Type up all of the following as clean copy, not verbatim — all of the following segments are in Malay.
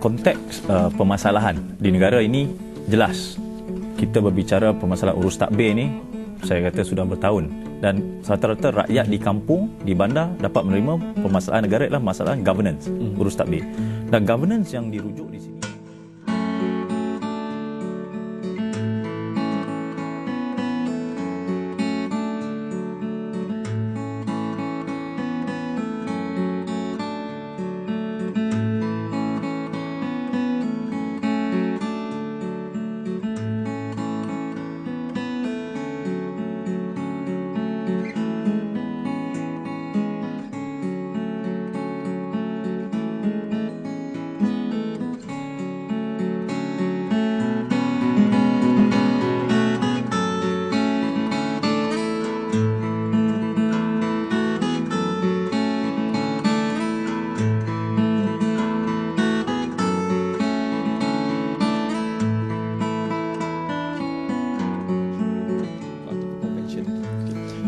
konteks permasalahan di negara ini jelas. Kita berbicara permasalahan urus takbir ni, saya kata sudah bertahun, dan rata-rata rakyat di kampung, di bandar dapat menerima permasalahan negara adalah masalah governance, urus takbir. Dan governance yang dirujuk di sini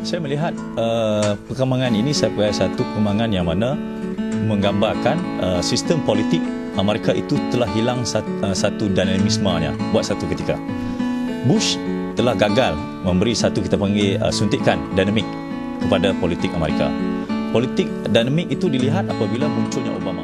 saya melihat perkembangan ini sebagai satu perkembangan yang mana menggambarkan sistem politik Amerika itu telah hilang satu dinamismenya buat satu ketika. Bush telah gagal memberi satu kita panggil suntikan dinamik kepada politik Amerika. Politik dinamik itu dilihat apabila munculnya Obama.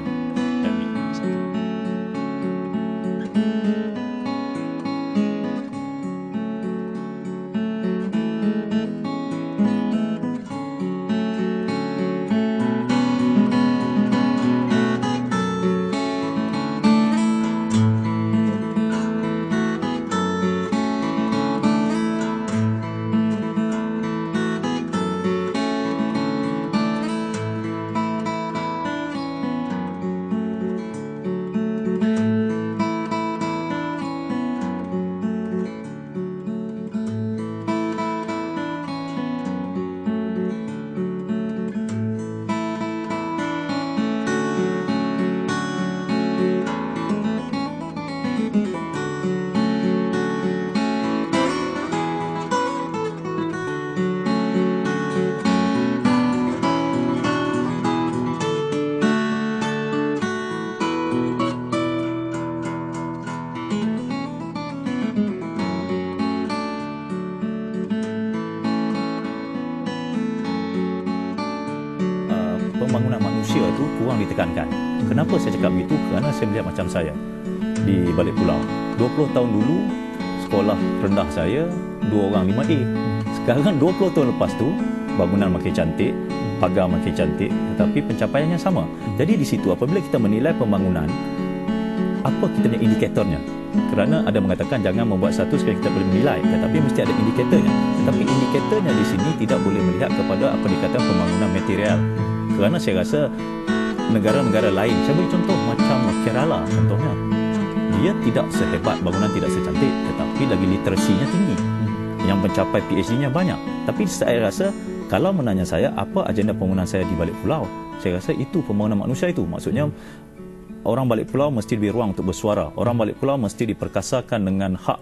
Pembangunan manusia itu kurang ditekankan. Kenapa saya cakap begitu? Kerana saya melihat macam saya di Balik Pulau. 20 tahun dulu, sekolah rendah saya 2 orang 5A. Sekarang 20 tahun lepas tu, bangunan makin cantik, pagar makin cantik, tetapi pencapaiannya sama. Jadi di situ apabila kita menilai pembangunan, apa kita punya indikatornya? Kerana ada mengatakan jangan membuat satu sekali kita boleh menilai, tetapi mesti ada indikatornya. Tetapi indikatornya di sini tidak boleh melihat kepada apa dikatakan pembangunan material. Kerana saya rasa negara-negara lain, saya beri contoh macam Kerala contohnya, dia tidak sehebat, bangunan tidak secantik, tetapi lagi literasinya tinggi, yang mencapai PhD-nya banyak. Tapi saya rasa kalau menanya saya apa agenda pembangunan saya di Balik Pulau, saya rasa itu pembangunan manusia itu. Maksudnya orang Balik Pulau mesti diberi ruang untuk bersuara, orang Balik Pulau mesti diperkasakan dengan hak